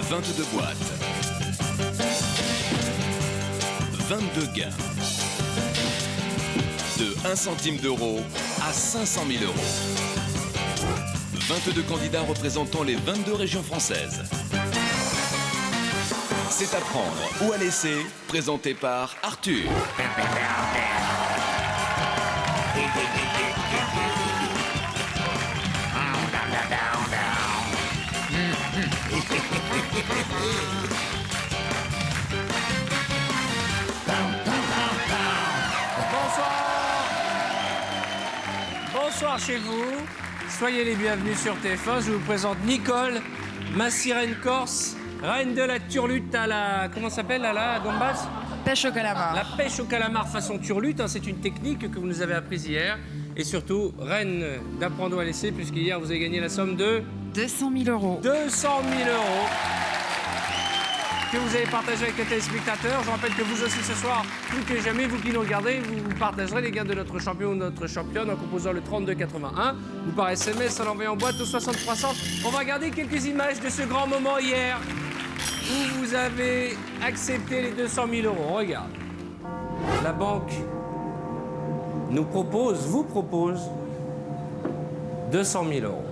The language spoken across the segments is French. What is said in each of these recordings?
22 boîtes. 22 gains. De 1 centime d'euro à 500 000 euros. 22 candidats représentant les 22 régions françaises. C'est à prendre ou à laisser, présenté par Arthur. Bonsoir chez vous, soyez les bienvenus sur TF1. Je vous présente Nicole, ma sirène corse, reine de la turlute à la... comment ça s'appelle, à la gambas? Pêche au calamar. La pêche au calamar façon turlute, hein, c'est une technique que vous nous avez apprise hier. Et surtout, reine d'apprendre à laisser, puisqu'hier vous avez gagné la somme de... 200 000 euros. 200 000 euros que vous avez partagé avec les téléspectateurs. Je rappelle que vous aussi ce soir, plus que jamais, vous qui nous regardez, vous partagerez les gains de notre champion ou notre championne en composant le 3281 ou par SMS en l'envoyant en boîte au 6300. On va regarder quelques images de ce grand moment hier où vous avez accepté les 200 000 euros. Regarde. La banque vous propose 200 000 euros.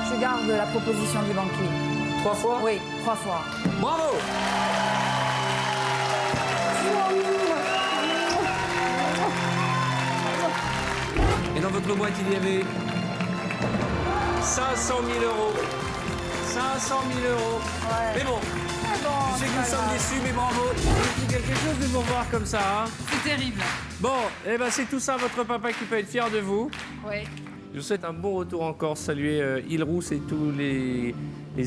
Je garde la proposition du banquier. 3 fois? Oui, 3 fois. Bravo! Et dans votre boîte, il y avait 500 000 euros. 500 000 euros. Ouais. Mais bon, je sais que nous sommes déçus, mais bravo. C'est quelque chose de vous voir comme ça. Hein. C'est terrible. Bon, eh ben c'est tout ça, votre papa qui peut être fier de vous. Oui. Je vous souhaite un bon retour en Corse. Saluez Île-Rousse et tous les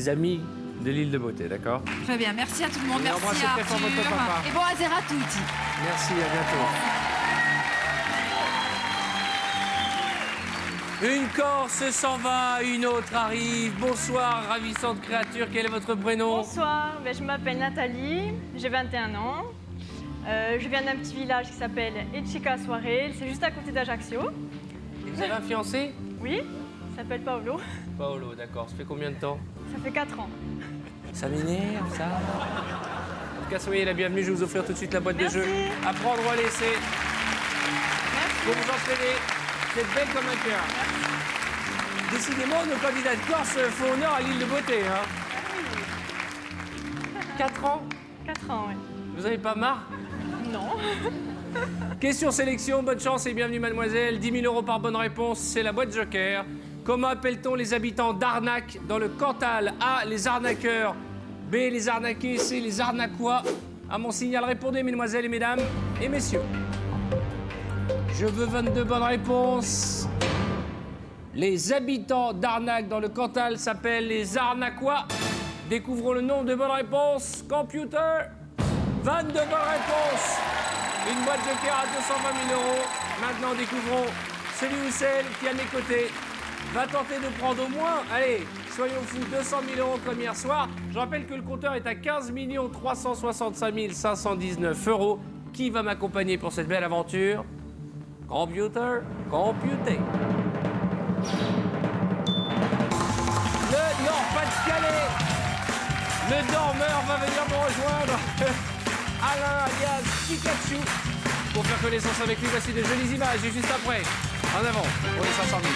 amis de l'île de Beauté, d'accord? Très bien, merci à tout le monde. Et Merci embrassez à très fort votre Arthur. papa. Et bon Azera a tutti. Merci, à bientôt. Une Corse s'en va, une autre arrive. Bonsoir, ravissante créature. Quel est votre prénom? Bonsoir, je m'appelle Nathalie, j'ai 21 ans. Je viens d'un petit village qui s'appelle Echika Soirée, c'est juste à côté d'Ajaccio. Et vous avez un fiancé? Oui, il s'appelle Paolo. Paolo, d'accord. Ça fait combien de temps? Ça fait 4 ans. Ça m'énerve, ça. En tout cas, soyez la bienvenue. Je vais vous offrir tout de suite la boîte Merci. de jeu. À prendre ou à laisser. Merci. Pour vous entraîner, vous êtes belle comme un cœur. Décidément, nos candidats de Corse font honneur à l'île de Beauté. Hein. 4 ans? 4 ans, oui. Vous avez pas marre? Non. Question sélection, bonne chance et bienvenue mademoiselle. 10 000 euros par bonne réponse, c'est la boîte Joker. Comment appelle-t-on les habitants d'Arnac dans le Cantal? A, les arnaqueurs. B, les arnaqués. C, les arnaquois. À mon signal, répondez mesdemoiselles et mesdames et messieurs. Je veux 22 bonnes réponses. Les habitants d'Arnac dans le Cantal s'appellent les arnaquois. Découvrons le nombre de bonnes réponses. Computer, 22 bonnes réponses. Une boîte Joker à 220 000 euros. Maintenant, découvrons celui ou celle qui, à mes côtés, va tenter de prendre au moins, allez, soyons fous, 200 000 euros comme hier soir. Je rappelle que le compteur est à 15 365 519 euros. Qui va m'accompagner pour cette belle aventure? Computer, computer. Le Nord-Pas-de-Calais. Le dormeur va venir me rejoindre. Alain alias Pikachu. Pour faire connaissance avec lui, voici de jolies images. Et juste après, en avant, pour les 500 000.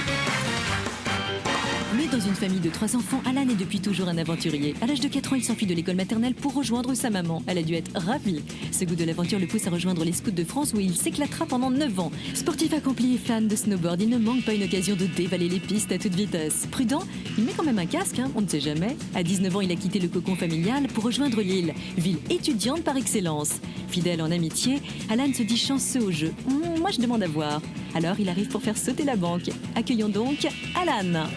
Né dans une famille de 3 enfants, Alan est depuis toujours un aventurier. À l'âge de 4 ans, il s'enfuit de l'école maternelle pour rejoindre sa maman. Elle a dû être ravie. Ce goût de l'aventure le pousse à rejoindre les scouts de France où il s'éclatera pendant 9 ans. Sportif accompli et fan de snowboard, il ne manque pas une occasion de dévaler les pistes à toute vitesse. Prudent, il met quand même un casque, on ne sait jamais. À 19 ans, il a quitté le cocon familial pour rejoindre Lille, ville étudiante par excellence. Fidèle en amitié, Alan se dit chanceux au jeu. Moi, je demande à voir. Alors, il arrive pour faire sauter la banque. Accueillons donc Alan.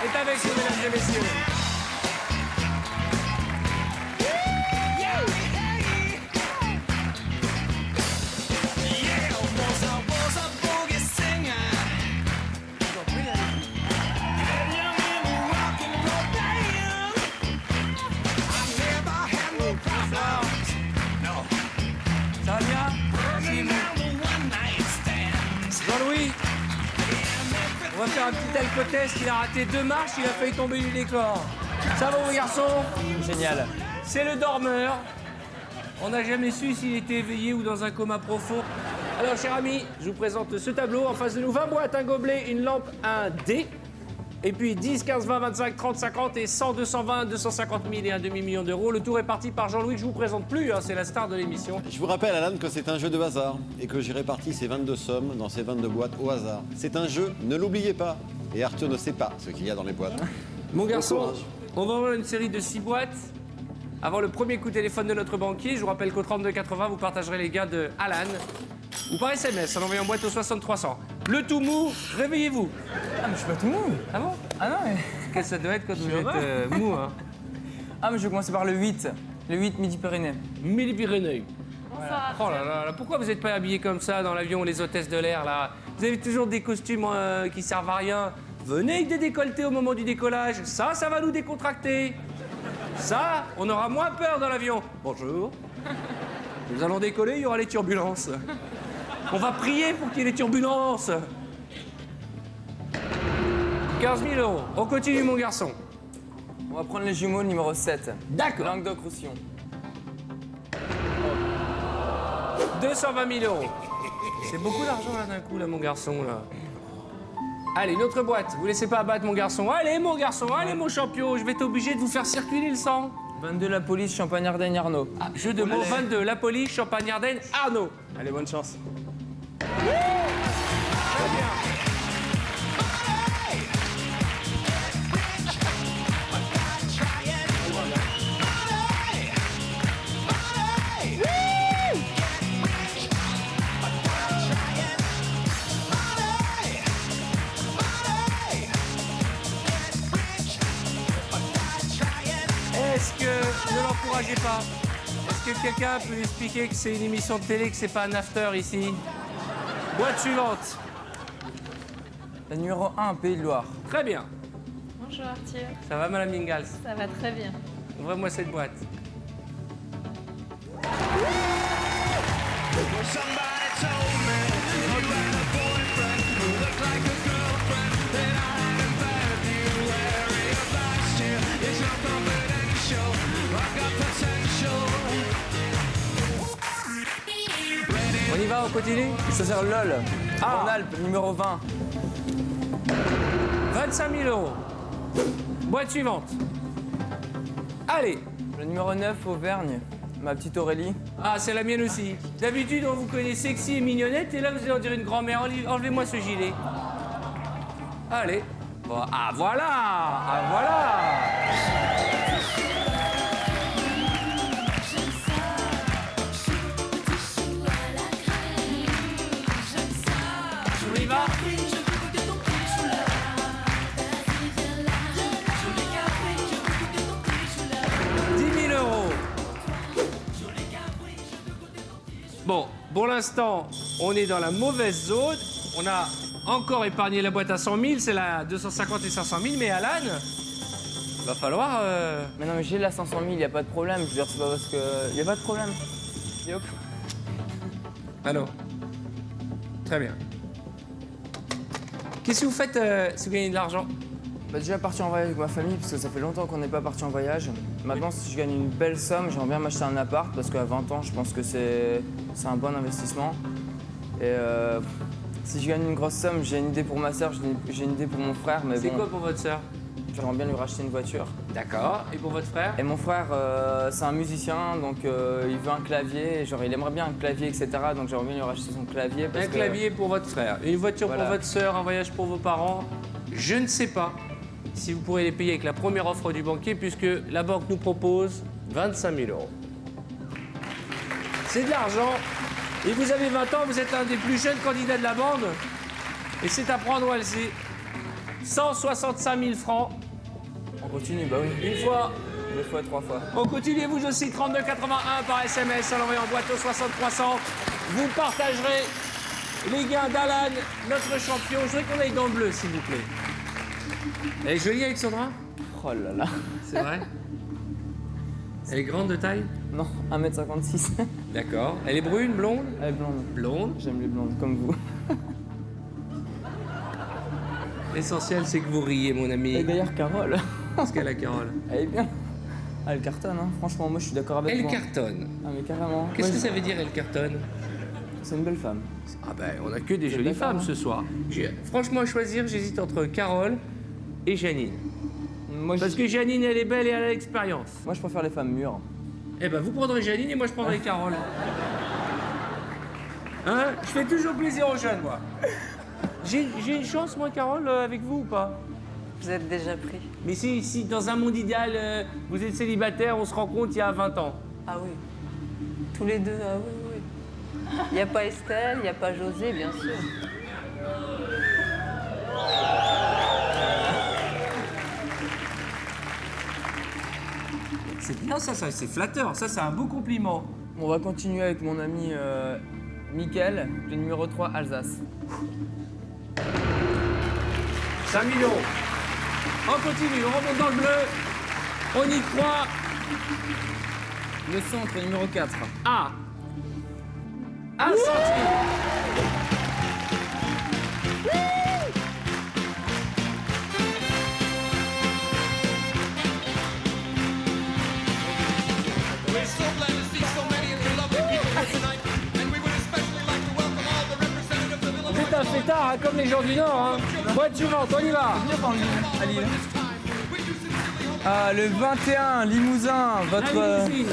Est avec nous, mesdames et messieurs. Ça va bien? Merci, vous. On va faire un petit alcotest. Il a raté 2 marches, il a failli tomber du décor. Ça va, mon garçon? Génial. C'est le dormeur. On n'a jamais su s'il était éveillé ou dans un coma profond. Alors, cher ami, je vous présente ce tableau. En face de nous, 20 boîtes, un gobelet, une lampe, un dé. Et puis 10, 15, 20, 25, 30, 50 et 100, 220, 250 000 et un demi-million d'euros. Le tour est parti par Jean-Louis, que je vous présente plus, hein, c'est la star de l'émission. Je vous rappelle, Alan, que c'est un jeu de hasard et que j'ai réparti ces 22 sommes dans ces 22 boîtes au hasard. C'est un jeu, ne l'oubliez pas. Et Arthur ne sait pas ce qu'il y a dans les boîtes. Mon garçon, on va avoir une série de 6 boîtes. Avant le premier coup de téléphone de notre banquier, je vous rappelle qu'au 3280, vous partagerez les gains de Alan. Ou par SMS, en envoyant boîte au 6300. Le tout mou, réveillez-vous. Ah, mais je suis pas tout mou. Ah bon? Ah non, mais... Qu'est-ce que ça doit être quand vous heureux. êtes mou, hein? Ah, mais je vais commencer par le 8. Le 8, Midi-Pyrénées. Midi-Pyrénées. Bonsoir. Oh là là là, pourquoi vous n'êtes pas habillés comme ça dans l'avion, les hôtesses de l'air, là? Vous avez toujours des costumes qui servent à rien. Venez avec des décolletés au moment du décollage. Ça va nous décontracter. Ça, on aura moins peur dans l'avion. Bonjour. Nous allons décoller, il y aura les turbulences. On va prier pour qu'il y ait les turbulences. 15 000 euros. On continue, mon garçon. On va prendre les jumeaux, le numéro 7. D'accord. Languedoc-Roussillon. 220 000 euros. C'est beaucoup d'argent, là, d'un coup, là, mon garçon, là. Allez, une autre boîte. Vous laissez pas abattre, mon garçon. Allez, mon garçon, allez, mon champion. Je vais être obligé de vous faire circuler le sang. 22, la police, Champagne-Ardenne, Arnaud. Ah, jeu de mots, 22. La police, Champagne-Ardenne, Arnaud. Allez, bonne chance. Très bien. Est-ce que ne l'encouragez pas? Est-ce que quelqu'un peut lui expliquer que c'est une émission de télé, que c'est pas un after ici? Boîte suivante. La numéro 1, Pays de Loire. Très bien. Bonjour Arthur. Ça va, Madame Mingals? Ça va très bien. Ouvrez-moi cette boîte. On y va, on continue? Ça sert LOL. Ah. Rhône-Alpes, numéro 20. 25 000 euros. Boîte suivante. Allez. Le numéro 9, Auvergne. Ma petite Aurélie. Ah, c'est la mienne aussi. D'habitude, on vous connaît sexy et mignonnette, et là, vous allez en dire une grand-mère. Enlevez-moi ce gilet. Allez. Bon, ah, voilà. Ah, voilà. On y va. 10 000 euros. Bon, pour l'instant, on est dans la mauvaise zone. On a encore épargné la boîte à 100 000, c'est la 250 et 500 000, mais Alan, va falloir... Mais non, mais j'ai la 500 000, y a pas de problème. Je veux dire, c'est pas parce que... Y a pas de problème. Y a aucun- Allô. Très bien. Qu'est-ce que vous faites si vous gagnez de l'argent? Bah, déjà parti en voyage avec ma famille, parce que ça fait longtemps qu'on n'est pas parti en voyage. Maintenant, si je gagne une belle somme, j'aimerais bien m'acheter un appart, parce qu'à 20 ans, je pense que c'est un bon investissement. Et si je gagne une grosse somme, j'ai une idée pour ma sœur, j'ai une idée pour mon frère, mais C'est bon, quoi pour votre sœur? j'aimerais bien lui racheter une voiture. D'accord. Et pour votre frère? Et mon frère, c'est un musicien, donc il veut un clavier, genre il aimerait bien un clavier, etc. Donc j'aimerais bien lui racheter son clavier. Parce Un clavier pour votre frère, une voiture Voilà. pour votre sœur, un voyage pour vos parents. Je ne sais pas si vous pourrez les payer avec la première offre du banquier, puisque la banque nous propose 25 000 euros. C'est de l'argent. Et vous avez 20 ans, vous êtes l'un des plus jeunes candidats de la bande. Et c'est à prendre ou à laisser. 165 000 francs. On continue, bah oui. Une fois. 2 fois, 3 fois. On continue, vous aussi, 3281 par SMS, à l'envoyer en boîte au 6300. Vous partagerez les gains d'Alan, notre champion. Je voudrais qu'on aille dans le bleu, s'il vous plaît. Elle est jolie, Alexandra? Oh là là. C'est vrai? Elle est grande de taille? Non, 1m56. D'accord. Elle est brune, blonde? Elle est blonde. Blonde. J'aime les blondes, comme vous. L'essentiel, c'est que vous riez, mon Et ami. d'ailleurs, Carole, Qu'est-ce qu'elle a, Carole? elle est bien. Ah, elle cartonne, hein. Franchement, moi je suis d'accord avec Elle toi. cartonne. Ah, mais carrément. Qu'est-ce Moi, que ça veut dire, elle cartonne? C'est une belle femme. Ah ben, on a que des jolies d'accord, femmes hein. ce soir. Franchement, à choisir, j'hésite entre Carole et Janine. Moi, Parce que Janine, elle est belle et elle a l'expérience. moi, je préfère les femmes mûres. Eh ben, vous prendrez Janine et moi, je prendrai Carole. Hein? Je fais toujours plaisir aux jeunes, moi. J'ai une chance, moi, Carole, avec vous ou pas? Vous êtes déjà pris. Mais si dans un monde idéal, vous êtes célibataire, on se rencontre il y a 20 ans. Ah oui. Tous les deux, ah oui, oui. Il n'y a pas Estelle, il n'y a pas José, bien sûr. C'est bien ça, c'est flatteur. Ça, c'est un beau compliment. On va continuer avec mon ami Mickaël, le numéro 3, Alsace. 5 000 euros. On continue, on remonte dans le bleu. On y croit. Le centre, numéro 4. Ah. 1 centime. We're so glad to see so many of you lovely people here tonight, and we would especially like to welcome all the representatives of Illinois. C'est un fêtard, hein, comme les gens du Nord. Hein. Boîte suivante, on y va. À Lille. Ah, le 21, Limousin, votre... La limousine.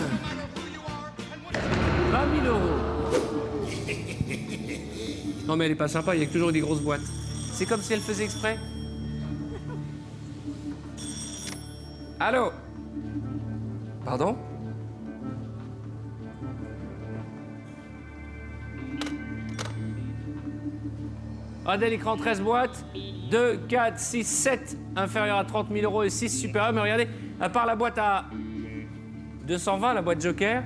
20 000 euros. Non mais elle est pas sympa, il y a toujours des grosses boîtes. C'est comme si elle faisait exprès. Allô? Pardon? Regardez l'écran, 13 boîtes. 2, 4, 6, 7 inférieurs à 30 000 euros et 6 supérieurs. Mais regardez, à part la boîte à 220, la boîte Joker,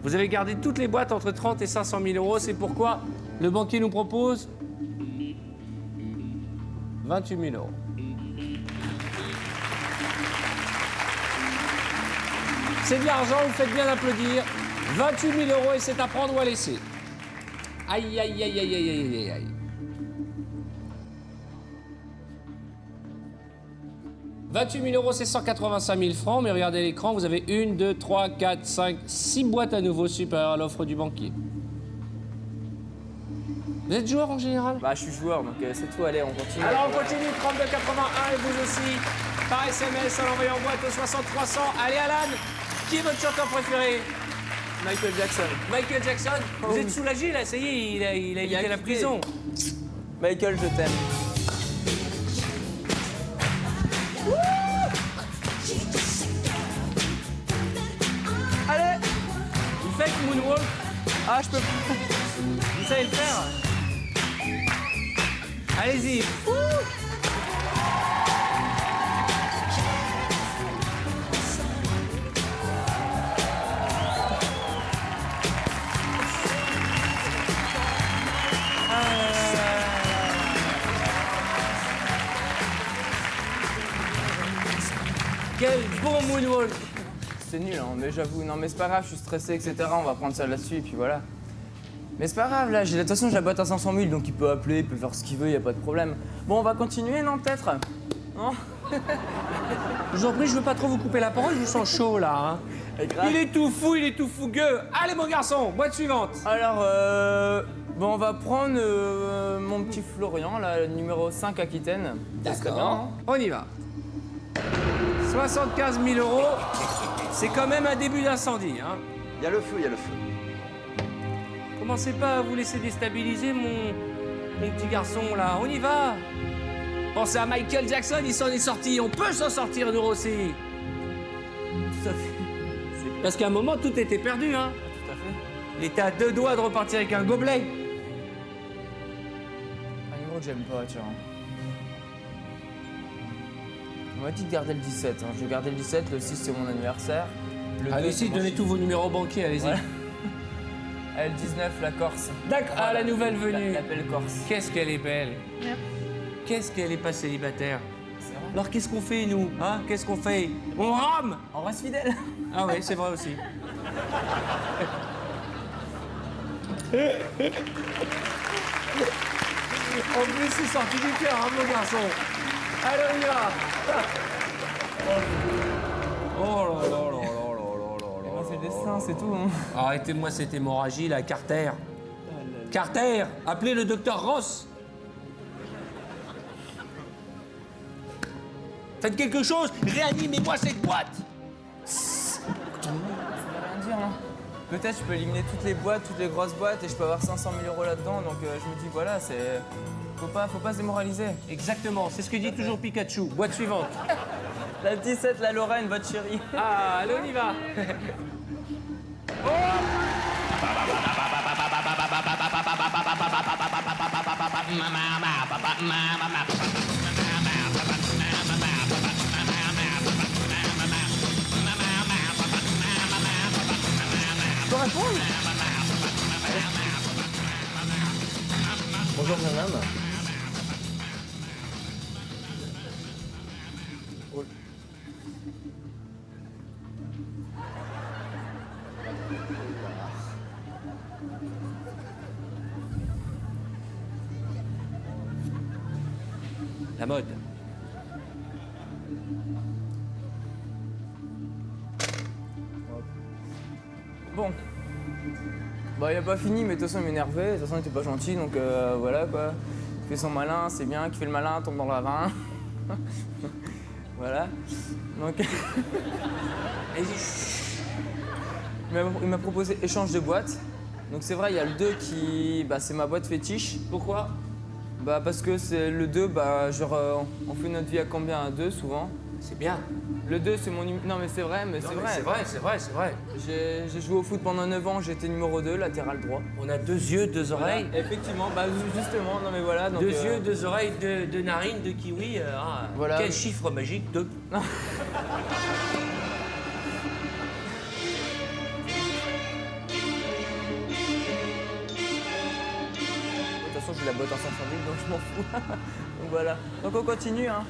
vous avez gardé toutes les boîtes entre 30 et 500 000 euros. C'est pourquoi le banquier nous propose 28 000 euros. C'est de l'argent, vous faites bien d'applaudir. 28 000 euros et c'est à prendre ou à laisser. Aïe, aïe, aïe, aïe, aïe, aïe, aïe, aïe. 28 000 euros, c'est 185 000 francs, mais regardez l'écran, vous avez 1, 2, 3, 4, 5, 6 boîtes à nouveau supérieures à l'offre du banquier. Vous êtes joueur en général? Bah, je suis joueur, donc c'est tout. Allez, on continue. Alors on continue, 32,81 et vous aussi, par SMS en envoyant boîte au 60 300. Allez Alan, qui est votre chanteur préféré? Michael Jackson. Michael Jackson. Vous êtes soulagé là, ça y est, il a évité la quitté. prison. Michael, je t'aime. Allez. Vous faites moonwalk, Ah, je peux... vous savez le faire? Allez-y. Quel bon moonwalk. C'est nul, hein, mais j'avoue. Non, mais c'est pas grave, je suis stressé, etc. On va prendre ça là-dessus, et puis voilà. Mais c'est pas grave, là. De toute façon, j'ai la boîte à 500 000, donc il peut appeler, il peut faire ce qu'il veut, y a pas de problème. Bon, on va continuer, non, peut-être? Non? Je vous en prie, je veux pas trop vous couper la parole, je vous sens chaud là. Hein. Et grave. Il est tout fou, il est tout fougueux. Allez mon garçon, boîte suivante. Alors, bon, on va prendre mon petit Florian, là, le numéro 5 Aquitaine. Ça serait bien, hein. On y va. 75 000 euros, c'est quand même un début d'incendie. Hein. Il y a le feu, il y a le feu. Commencez pas à vous laisser déstabiliser, mon petit garçon là. On y va. Pensez à Michael Jackson, il s'en est sorti. On peut s'en sortir nous aussi. Tout à fait. Parce qu'à un moment, tout était perdu. Hein. Tout à fait. Il était à 2 doigts de repartir avec un gobelet. Un numéro que j'aime pas, tiens. On m'a dit de garder le 17. Hein. Je vais garder le 17, le 6 c'est mon anniversaire. Le 2, Allez-y, c'est mon donnez chiffre. tous vos numéros banquiers, allez-y. Voilà. Ah, le 19, la Corse. D'accord. Ah, la nouvelle venue. La belle Corse. Qu'est-ce qu'elle est belle. Merci. Qu'est-ce qu'elle est pas célibataire. C'est vrai. Alors qu'est-ce qu'on fait, nous? Hein? Qu'est-ce qu'on fait? On rame. On reste fidèle. Ah oui, c'est vrai aussi. En plus, c'est sorti du cœur, hein, mon garçon. Allez, on y va. Oh là là là là là là là. C'est le destin, c'est tout. Hein. Arrêtez-moi cette hémorragie là, Carter. Carter, appelez le docteur Ross. Faites quelque chose, réanimez-moi cette boîte. Ça veut rien dire, hein. Peut-être je peux éliminer toutes les boîtes, toutes les grosses boîtes et je peux avoir 500 000 € là-dedans. Donc je me dis, voilà, c'est. Faut pas se démoraliser. Exactement, c'est ce que dit toujours Pikachu. Boîte suivante. La 17, la Lorraine, votre chérie. Ah, allez, on y va. Je peux répondre? Bonjour, madame. La mode. Bon. Bah, il a pas fini, mais de toute façon, il m'énervait. De toute façon, il était pas gentil, donc voilà quoi. Il fait son malin, c'est bien. Qui fait le malin tombe dans le ravin. Voilà. Donc. Il m'a proposé échange de boîtes. Donc, c'est vrai, il y a le 2 qui. Bah, c'est ma boîte fétiche. Pourquoi? Bah, parce que c'est le 2, bah, genre, on fait notre vie à combien? À 2 souvent. C'est bien. Le 2, c'est mon. Non, mais c'est vrai, mais c'est vrai. C'est vrai. J'ai joué au foot pendant 9 ans, j'étais numéro 2, latéral droit. On a 2 yeux, 2 oreilles. Voilà, effectivement, bah justement, non mais voilà. Donc, 2 yeux, 2 oreilles, 2 narines, 2 kiwis. Voilà. Quel chiffre magique, 2. De toute façon, j'ai la boîte en 500 000, donc je m'en fous. Donc voilà. Donc on continue, hein.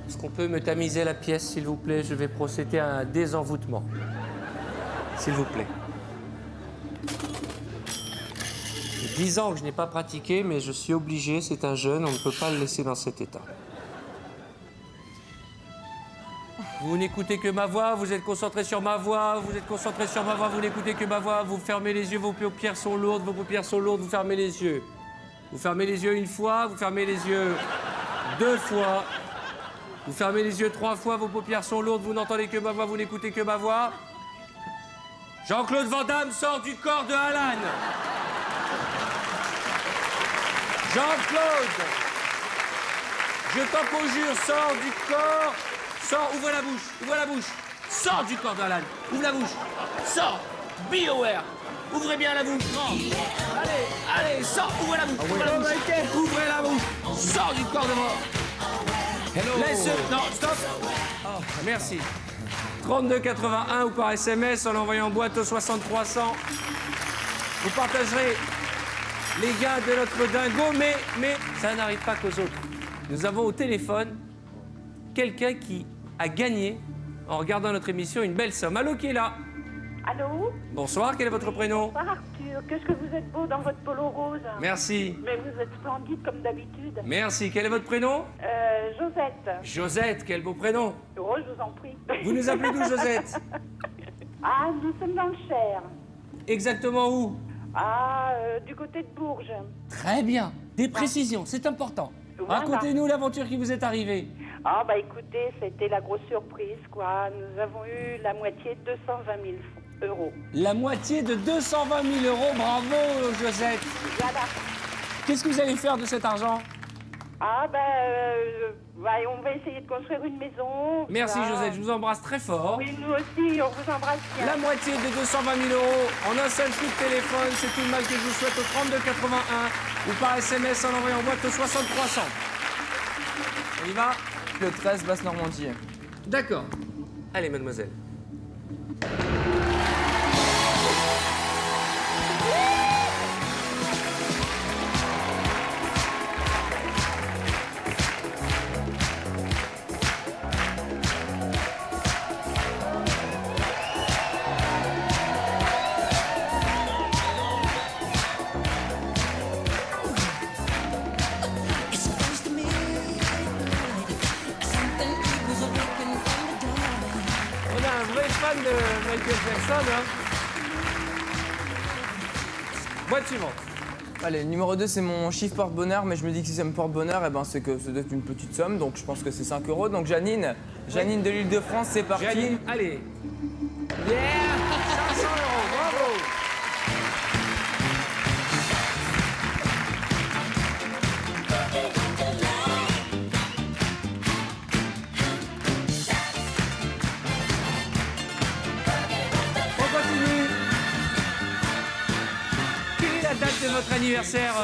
Est-ce qu'on peut me tamiser la pièce, s'il vous plaît? Je vais procéder à un désenvoûtement. S'il vous plaît. Il y a 10 ans que je n'ai pas pratiqué, mais je suis obligé, c'est un jeune, on ne peut pas le laisser dans cet état. Vous n'écoutez que ma voix, vous êtes concentré sur ma voix, vous êtes concentré sur ma voix, vous n'écoutez que ma voix, vous fermez les yeux, vos paupières sont lourdes, vous fermez les yeux. Vous fermez les yeux une fois, vous fermez les yeux 2 fois. Vous fermez les yeux 3 fois, vos paupières sont lourdes, vous n'entendez que ma voix, vous n'écoutez que ma voix. Jean-Claude Van Damme sort du corps de Alan. Jean-Claude, je t'en conjure, sors du corps. Sors, ouvre la bouche. Sors du corps d'Alan, ouvre la bouche. Sors, be aware. Ouvrez bien la bouche. Non. Allez, sors, ouvrez la bouche. Ouvrez la bouche. Sors du corps de mort. Laisse. Non, stop. Oh, merci. 3281 ou par SMS en l'envoyant boîte au 6300. Vous partagerez les gains de notre dingo, mais ça n'arrive pas qu'aux autres. Nous avons au téléphone quelqu'un qui a gagné, en regardant notre émission, une belle somme. Allô, qui est là? Allô? Bonsoir, quel est votre prénom? Bonsoir Arthur, qu'est-ce que vous êtes beau dans votre polo rose. Merci. Mais vous êtes splendide comme d'habitude. Merci, quel est votre prénom? Josette. Josette, quel beau prénom. Oh, je vous en prie. Vous nous appelez d'où, Josette? Ah, nous sommes dans le Cher. Exactement où? Ah, du côté de Bourges. Très bien. Des précisions, c'est important. Voilà. Racontez-nous l'aventure qui vous est arrivée. Ah, bah écoutez, c'était la grosse surprise, quoi. Nous avons eu la moitié de 220 000 euros. La moitié de 220 000 euros, bravo, Josette. Voilà. Qu'est-ce que vous allez faire de cet argent? Ah, on va essayer de construire une maison. Merci, ça. Josette, je vous embrasse très fort. Oui, nous aussi, on vous embrasse bien. La moitié de 220 000 euros en un seul coup de téléphone, c'est tout le mal que je vous souhaite au 3281 ou par SMS en envoyant boîte au 6300. On y va? Le 13, Basse-Normandie. D'accord. Allez, mademoiselle. fan de Michael Jackson, hein. Boîte suivante. Allez, numéro 2, c'est mon chiffre porte-bonheur, mais je me dis que si ça me porte bonheur, eh ben, c'est que ça doit être une petite somme, donc je pense que c'est 5 €. Donc Janine de l'Île-de-France, c'est parti. Janine, allez. Yeah 500 €, bravo. On continue. Quelle est la date de votre anniversaire,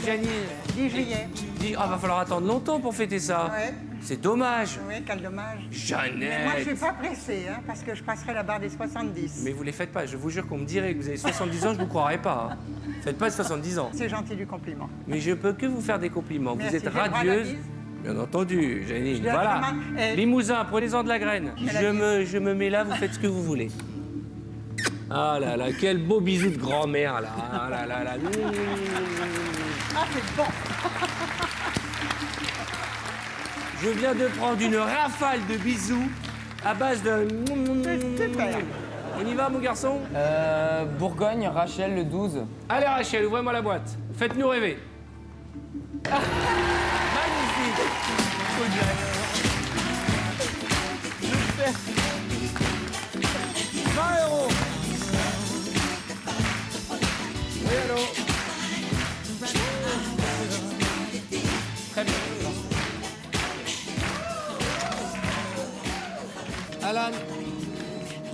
Janine? 10 juillet. Va falloir attendre longtemps pour fêter ça. Ouais. C'est dommage. Oui, quel dommage. Jeannette. Mais moi, je suis pas pressée, hein, parce que je passerai la barre des 70. Mais vous les faites pas. Je vous jure qu'on me dirait que vous avez 70 ans, je vous croirais pas. Hein. Faites pas 70 ans. C'est gentil du compliment. Mais je peux que vous faire des compliments. Merci, Vous êtes j'ai le droit à la radieuse. bise. Bien entendu, Janine. Je dois Voilà. vraiment- Limousin, prenez-en de la graine. Mais la Je me mets là, vous faites ce que vous voulez. Ah là là, quel beau bisou de grand-mère là. Ah là là là. Ah, c'est bon. Je viens de prendre une rafale de bisous à base de. C'est super. On y va, mon garçon? Bourgogne, Rachel, le 12. Allez, Rachel, ouvrez-moi la boîte. Faites-nous rêver. Ah, magnifique. Faut dire. Je fais 20 €. Oui, allô? Très bien. Alan,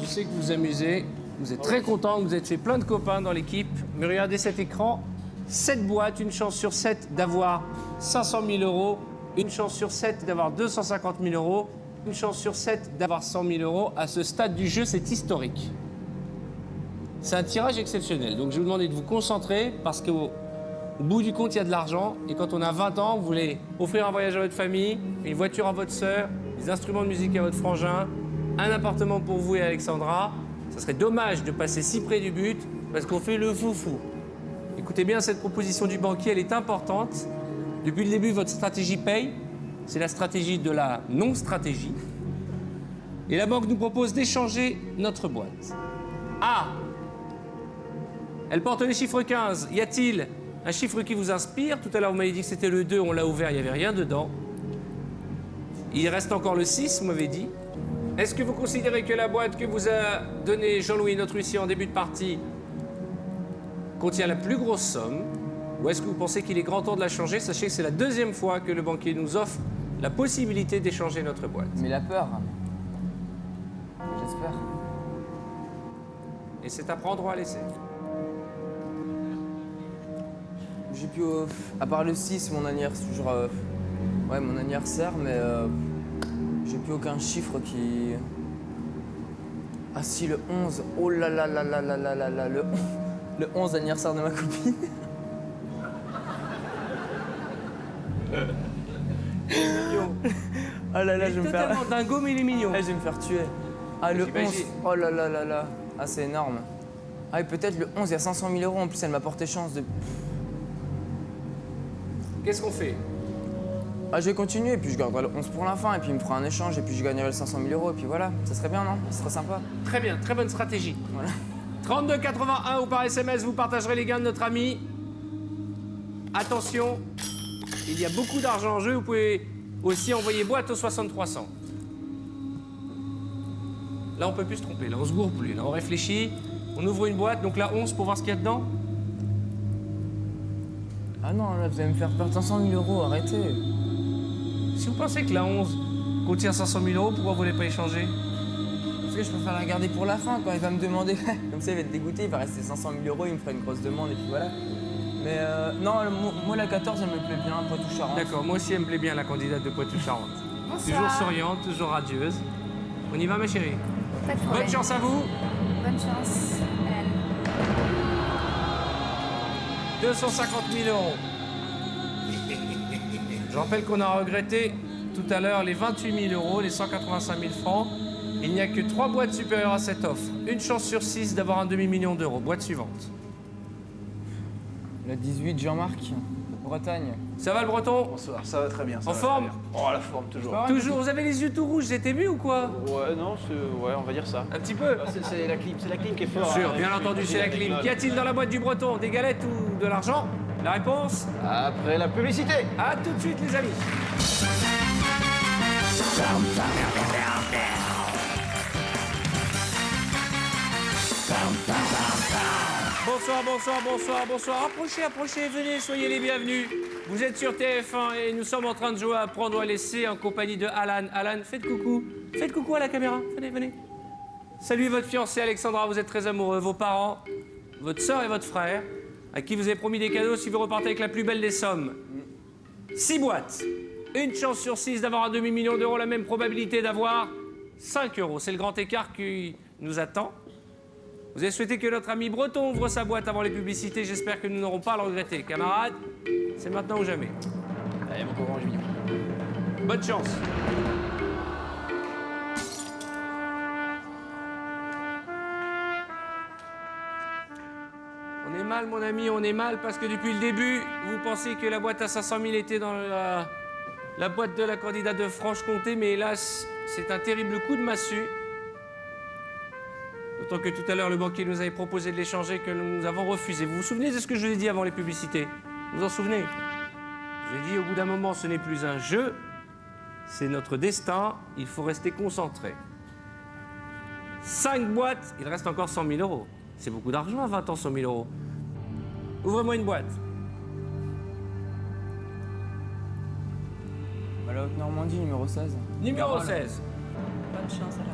je sais que vous vous amusez, vous êtes très content, vous êtes fait plein de copains dans l'équipe, mais regardez cet écran, 7 boîtes, une chance sur 7 d'avoir 500 000 €, une chance sur 7 d'avoir 250 000 €, une chance sur 7 d'avoir 100 000 €. À ce stade du jeu, c'est historique. C'est un tirage exceptionnel, donc je vais vous demander de vous concentrer parce qu'au bout du compte, il y a de l'argent. Et quand on a 20 ans, vous voulez offrir un voyage à votre famille, une voiture à votre sœur, des instruments de musique à votre frangin, un appartement pour vous et Alexandra. Ça serait dommage de passer si près du but parce qu'on fait le foufou. Écoutez bien, cette proposition du banquier, elle est importante. Depuis le début, votre stratégie paye. C'est la stratégie de la non-stratégie. Et la banque nous propose d'échanger notre boîte. Ah! Elle porte le chiffre 15. Y a-t-il un chiffre qui vous inspire? Tout à l'heure, vous m'avez dit que c'était le 2, on l'a ouvert, il n'y avait rien dedans. Il reste encore le 6, vous m'avez dit. Est-ce que vous considérez que la boîte que vous a donnée Jean-Louis, notre huissier, en début de partie, contient la plus grosse somme? Ou est-ce que vous pensez qu'il est grand temps de la changer? Sachez que c'est la deuxième fois que le banquier nous offre la possibilité d'échanger notre boîte. Mais la peur. J'espère. Et c'est à prendre ou à laisser. J'ai plus. À part le 6, mon anniversaire. Genre, ouais, mon anniversaire, mais. J'ai plus aucun chiffre qui. Ah si, le 11. Oh là là là là là là là là. Le 11 anniversaire de ma copine. Ah là là, Il je est vais me faire. totalement dingo, mais il est mignon. Ah, je vais me faire tuer. Ah, le 11. J'imagine. Oh là là là là. Ah, c'est énorme. Ah, et peut-être le 11, il y a 500 000 € en plus, elle m'a porté chance de. Qu'est-ce qu'on fait? Ah, je vais continuer, et puis je garderai le 11 pour la fin, et puis il me fera un échange, et puis je gagnerai le 500 000 €, et puis voilà. Ça serait bien, non? Ça serait sympa. Très bien, très bonne stratégie. Voilà. 32,81 ou par SMS, vous partagerez les gains de notre ami. Attention, il y a beaucoup d'argent en jeu. Vous pouvez aussi envoyer boîte au 6300. Là, on peut plus se tromper. Là, on se gourre plus. Là, on réfléchit. On ouvre une boîte. Donc là, 11 pour voir ce qu'il y a dedans. Ah non, là, vous allez me faire perdre 500 000 €, arrêtez. Si vous pensez que la 11 contient 500 000 €, pourquoi vous ne voulez pas échanger? Parce que je préfère la garder pour la fin, quand il va me demander. Comme ça, il va être dégoûté, il va rester 500 000 €, il me fera une grosse demande, et puis voilà. Mais non, moi, la 14, elle me plaît bien, Poitou-Charentes. D'accord, moi aussi, elle me plaît bien, la candidate de Poitou-Charentes. Toujours souriante, toujours radieuse. On y va, ma chérie? Pas de problème. Bonne chance à vous. Bonne chance, Alan. 250 000 €. Je rappelle qu'on a regretté tout à l'heure les 28 000 €, les 185 000 francs. Il n'y a que 3 boîtes supérieures à cette offre. Une chance sur 6 d'avoir un demi-million d'euros. Boîte suivante. La 18, Jean-Marc. Bretagne. Ça va le breton? Bonsoir, ça va très bien. Ça En va forme? très bien. Oh, la forme, toujours. Toujours, vous avez les yeux tout rouges, vous êtes ému ou quoi? Ouais, non, ouais, on va dire ça. Un petit peu? C'est la clim qui est forte. Sûr, bien entendu, c'est la clim. Qu'y a-t-il dans la boîte du breton? Des galettes ou de l'argent? La réponse? Après la publicité. À tout de suite, les amis. Bonsoir, bonsoir, bonsoir, bonsoir. Approchez, approchez, venez, soyez les bienvenus. Vous êtes sur TF1 et nous sommes en train de jouer à prendre ou à laisser en compagnie de Alan. Alan, faites coucou. Faites coucou à la caméra. Venez, venez. Saluez votre fiancée Alexandra, vous êtes très amoureux. Vos parents, votre sœur et votre frère, à qui vous avez promis des cadeaux si vous repartez avec la plus belle des sommes. 6 boîtes. Une chance sur 6 d'avoir un demi-million d'euros, la même probabilité d'avoir 5 euros. C'est le grand écart qui nous attend. Vous avez souhaité que notre ami breton ouvre sa boîte avant les publicités. J'espère que nous n'aurons pas à le regretter. Camarades, c'est maintenant ou jamais. Allez, mon pauvre ange mignon. Bonne chance. On est mal, mon ami, on est mal parce que depuis le début, vous pensez que la boîte à 500 000 était dans la boîte de la candidate de Franche-Comté, mais hélas, c'est un terrible coup de massue. D'autant que tout à l'heure, le banquier nous avait proposé de l'échanger que nous avons refusé. Vous vous souvenez de ce que je vous ai dit avant les publicités? Vous vous en souvenez? Je vous ai dit, au bout d'un moment, ce n'est plus un jeu, c'est notre destin, il faut rester concentré. 5 boîtes, il reste encore 100 000 euros. C'est beaucoup d'argent à 20 ans, 100 000 euros. Ouvrez-moi une boîte. La Haute-Normandie, numéro 16. Numéro 16. Bonne chance alors.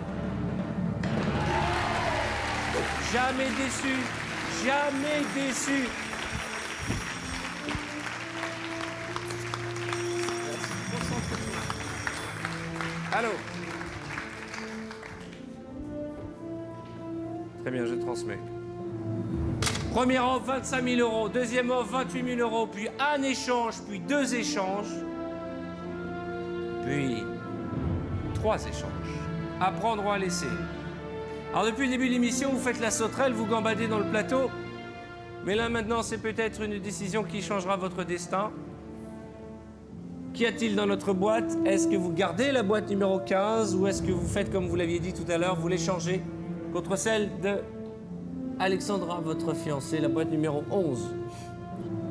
Jamais déçu, jamais déçu. Allô? Très bien, je transmets. Première offre, 25 000 euros. Deuxième offre, 28 000 euros. Puis un échange, puis 2 échanges. Puis 3 échanges. À prendre ou à laisser. Alors depuis le début de l'émission, vous faites la sauterelle, vous gambadez dans le plateau. Mais là maintenant, c'est peut-être une décision qui changera votre destin. Qu'y a-t-il dans notre boîte? Est-ce que vous gardez la boîte numéro 15 ou est-ce que vous faites comme vous l'aviez dit tout à l'heure, vous l'échangez contre celle de Alexandra, votre fiancée, la boîte numéro 11?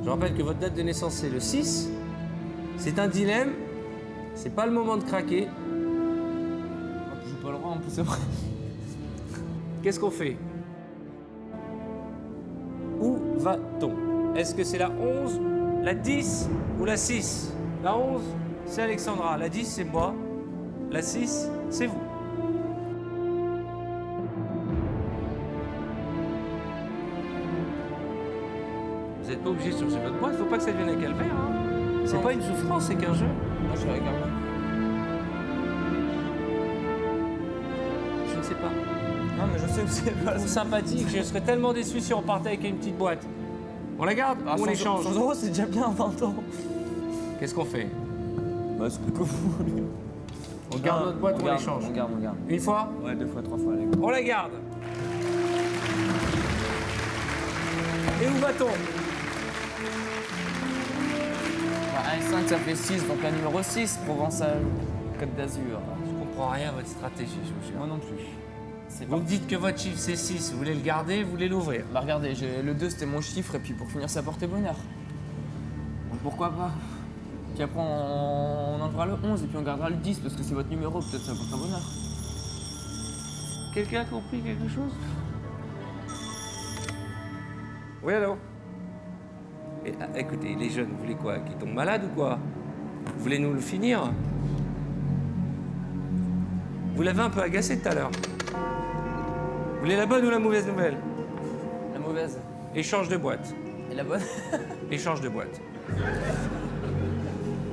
Je rappelle que votre date de naissance c'est le 6. C'est un dilemme. C'est pas le moment de craquer. J'ai pas le droit en plus après. Qu'est-ce qu'on fait? Où va-t-on? Est-ce que c'est la 11, la 10 ou la 6? La 11, c'est Alexandra. La 10, c'est moi. La 6, c'est vous. Vous n'êtes pas obligé de changer votre boîte. Faut pas que ça devienne un calvaire. Hein. C'est pas une souffrance, c'est qu'un jeu. Moi, je vais regarder. Je ne sais pas. Non, mais je sais où c'est pas. Ou sympathique. Je serais tellement déçu si on partait avec une petite boîte. On la garde ou on l'échange? 100 euros, c'est déjà bien à 20 ans. Qu'est-ce qu'on fait? Bah, c'est que vous voulez. On garde notre boîte ou on l'échange? On garde. Une fois? Ouais, 2 fois, 3 fois, allez. On la garde. Et où va-t-on? Bah, 1,5, ça fait 6, donc la numéro 6, Provençal, Côte d'Azur. Je comprends rien à votre stratégie, je vous jure. Moi non plus. C'est Vous me dites que votre chiffre c'est 6, vous voulez le garder, vous voulez l'ouvrir? Bah regardez, le 2 c'était mon chiffre et puis pour finir ça portait bonheur. Donc pourquoi pas? Puis après on enlèvera le 11 et puis on gardera le 10 parce que c'est votre numéro, peut-être ça portera bonheur. Quelqu'un a compris quelque chose? Oui, allô? Et, écoutez, les jeunes, vous voulez quoi? Qu'ils tombent malades ou quoi? Vous voulez nous le finir? Vous l'avez un peu agacé tout à l'heure. Vous voulez la bonne ou la mauvaise nouvelle? La mauvaise. Échange de boîte. Et la bonne? Échange de boîte.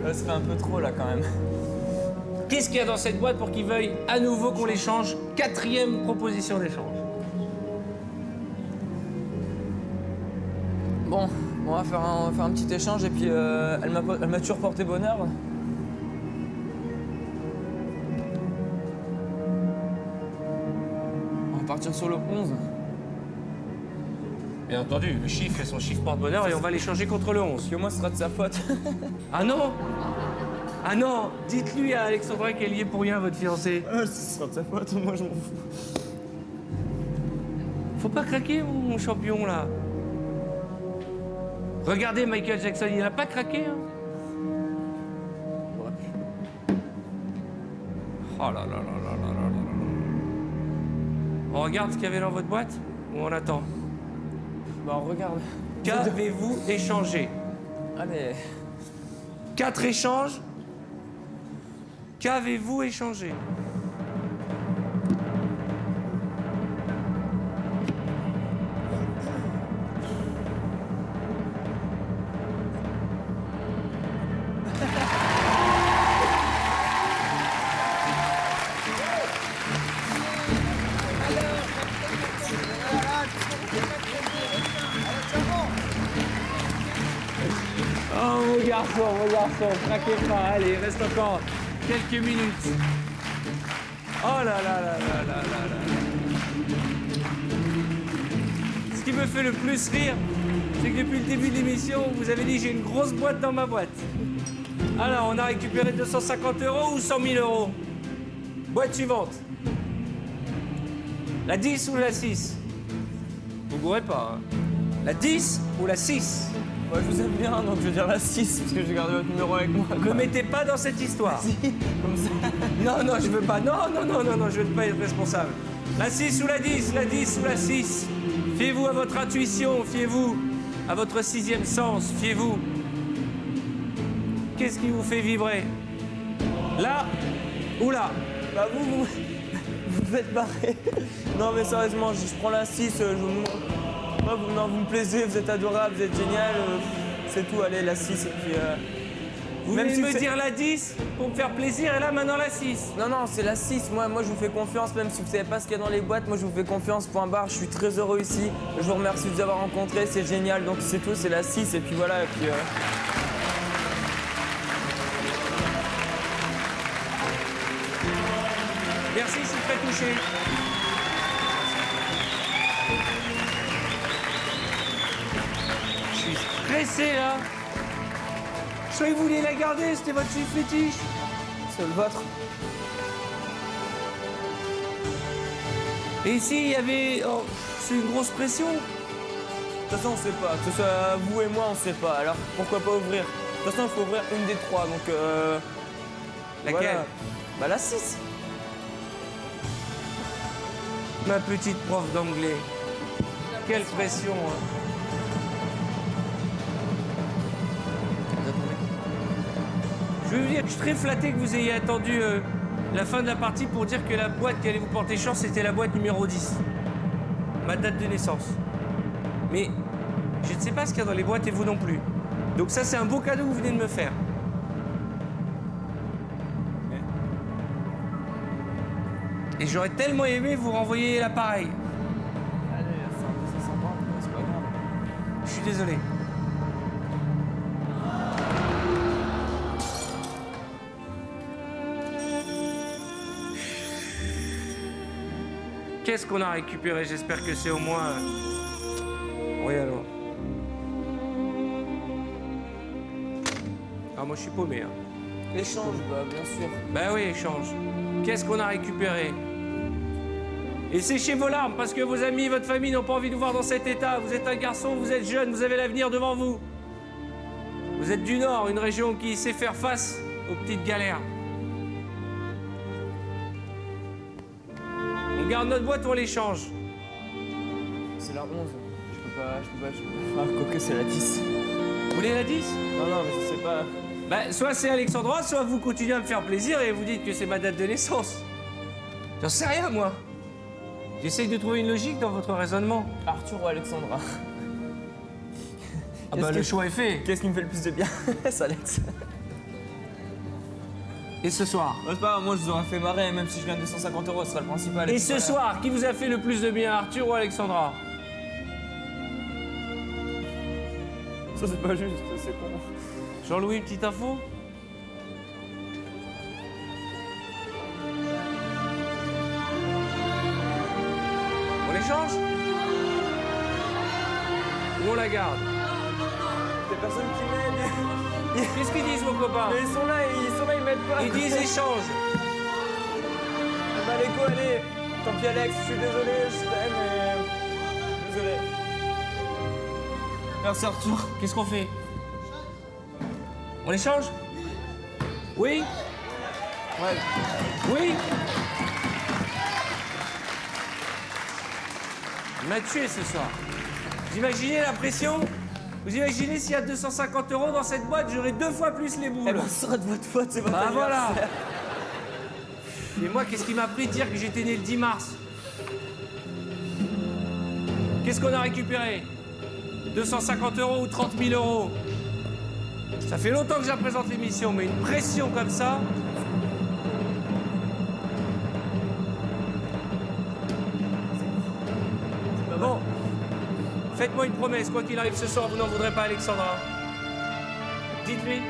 Ça fait un peu trop là quand même. Qu'est-ce qu'il y a dans cette boîte pour qu'il veuille à nouveau qu'on l'échange? 4e proposition d'échange. Bon, on va faire un petit échange et puis elle m'a toujours porté bonheur. On va partir sur le 11. Bien entendu, le chiffre est son chiffre porte-bonheur et on va l'échanger contre le 11. Parce que moi, ce sera de sa faute. Ah non! Ah non! Dites-lui à Alexandra qu'elle y est pour rien, votre fiancée. Ce sera de sa faute, moi je m'en fous. Faut pas craquer, mon champion, là. Regardez Michael Jackson, il a pas craqué, hein. Oh là là là là là là là. On regarde ce qu'il y avait dans votre boîte ou on attend? Bah, on regarde. Qu'avez-vous échangé? Allez. 4 échanges. Qu'avez-vous échangé? Oh mon garçon, craquez pas, allez, reste encore quelques minutes. Oh là là là là là là là. Ce qui me fait le plus rire, c'est que depuis le début de l'émission, vous avez dit j'ai une grosse boîte dans ma boîte. Alors, on a récupéré 250 € ou 100 000 €? Boîte suivante. La 10 ou la 6? Vous gourrez pas, hein? La 10 ou la 6? Moi, je vous aime bien, donc je vais dire la 6, parce que j'ai gardé votre numéro avec moi. Ne me mettez pas dans cette histoire. Si, comme ça. Non, non, je veux pas. Non, non, non, non, non, je veux pas être responsable. La 6 ou la 10? La 10 ou la 6? Fiez-vous à votre intuition, fiez-vous à votre sixième sens, fiez-vous. Qu'est-ce qui vous fait vibrer? Là ou là? Bah, vous faites barrer. Non, mais sérieusement, je prends la 6, je vous... Moi, vous me plaisez, vous êtes adorable, vous êtes génial. C'est tout, allez, la 6 et puis... Vous même venez si de me vous dire la 10 pour me faire plaisir et là maintenant la 6. Non, non, c'est la 6. Moi, je vous fais confiance, même si vous savez pas ce qu'il y a dans les boîtes. Moi, je vous fais confiance, point barre. Je suis très heureux ici. Je vous remercie de vous avoir rencontré, c'est génial. Donc, c'est tout, c'est la 6 et puis voilà. Et puis, Merci, je suis très touché. Je suis stressé là. Je croyais que vous vouliez la garder, c'était votre chiffre fétiche. c'est le vôtre. Et ici, il y avait... Oh, c'est une grosse pression. De toute façon, on sait pas. Que ce soit vous et moi, on sait pas. Alors, pourquoi pas ouvrir? De toute façon, il faut ouvrir une des trois. Donc, Laquelle? voilà. Bah, la 6. Ma petite prof d'anglais. Quelle pression. Hein. Je veux vous dire que je suis très flatté que vous ayez attendu la fin de la partie pour dire que la boîte qui allait vous porter chance, c'était la boîte numéro 10. Ma date de naissance. Mais je ne sais pas ce qu'il y a dans les boîtes et vous non plus. Donc ça, c'est un beau cadeau que vous venez de me faire. Et j'aurais tellement aimé vous renvoyer l'appareil. Allez, c'est sympa, c'est pas grave. Je suis désolé. Qu'est-ce qu'on a récupéré? J'espère que c'est au moins... Oui, alors. Ah, moi, je suis paumé, hein. Échange, bah, bien sûr. Ben oui, échange. Qu'est-ce qu'on a récupéré? Et séchez vos larmes, parce que vos amis, votre famille n'ont pas envie de vous voir dans cet état. Vous êtes un garçon, vous êtes jeune, vous avez l'avenir devant vous. Vous êtes du Nord, une région qui sait faire face aux petites galères. On garde notre boîte ou on l'échange? C'est la 11. Je peux pas. Ah, quoique c'est la 10. Vous voulez la 10? Non, non, mais je sais pas. Ben, soit c'est Alexandra, soit vous continuez à me faire plaisir et vous dites que c'est ma date de naissance. J'en sais rien, moi. J'essaye de trouver une logique dans votre raisonnement. Arthur ou Alexandra? Ah bah, le choix est fait. Qu'est-ce qui me fait le plus de bien? C'est Alex. Et ce soir? C'est pas grave, moi je vous aurais fait marrer, même si je gagne 250 €, ce sera le principal. Et ce voilà. soir, qui vous a fait le plus de bien, Arthur ou Alexandra? Ça c'est pas juste, c'est con. Jean-Louis, une petite info? On échange? on la garde. Y'a personne qui m'aide. Qu'est-ce qu'ils disent, vos copains? Mais ils sont là, ils m'aident pas. Ils disent échange. Bah, Léco, allez. Tant pis, Alex, je suis désolé, je t'aime, mais. Désolé. Merci, Arthur. Qu'est-ce qu'on fait? On échange? Oui? Ouais. Oui? Il m'a tué ce soir. Vous imaginez la pression? Vous imaginez s'il y a 250 € dans cette boîte, j'aurai 2 fois plus les boules. Eh ben, ce sera de votre faute, c'est votre Bah voilà. anniversaire. Et moi, qu'est-ce qui m'a pris de dire que j'étais né le 10 mars? Qu'est-ce qu'on a récupéré? 250 € ou 30 000 €? Ça fait longtemps que je la présente l'émission, mais une pression comme ça... Bon, faites-moi une promesse, quoi qu'il arrive ce soir, vous n'en voudrez pas Alexandra. Dites-lui.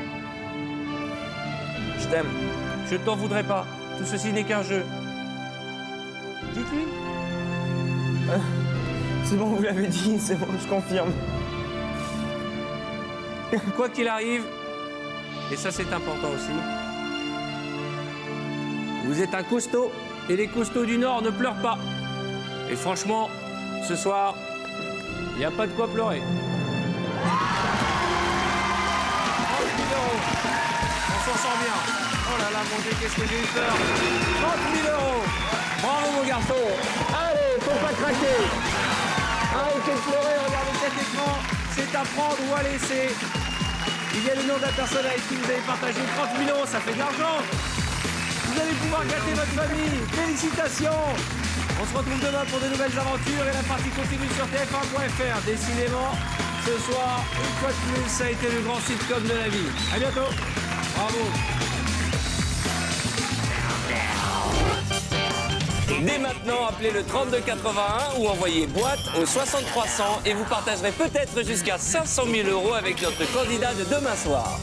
Je t'aime. Je ne t'en voudrais pas. Tout ceci n'est qu'un jeu. Dites-lui. C'est bon, vous l'avez dit, c'est bon, je confirme. Quoi qu'il arrive, et ça c'est important aussi, vous êtes un costaud, et les costauds du Nord ne pleurent pas. Et franchement, ce soir, il n'y a pas de quoi pleurer. 30 000 €. On s'en sort bien. Oh là là, mon Dieu, qu'est-ce que j'ai eu peur. 30 000 €. Bravo, mon garçon. Allez, faut pas craquer. Arrêtez de pleurer, regardez cet écran. C'est à prendre ou à laisser. Il y a le nom de la personne avec qui vous avez partagé 30 000 €, ça fait de l'argent. Vous allez pouvoir gâter votre famille. Félicitations. On se retrouve demain pour de nouvelles aventures et la partie continue sur tf1.fr. Décidément, ce soir, une fois de plus, ça a été le grand sitcom de la vie. À bientôt. Bravo. Dès maintenant, appelez le 3281 ou envoyez boîte au 6300 et vous partagerez peut-être jusqu'à 500 000 € avec notre candidat de demain soir.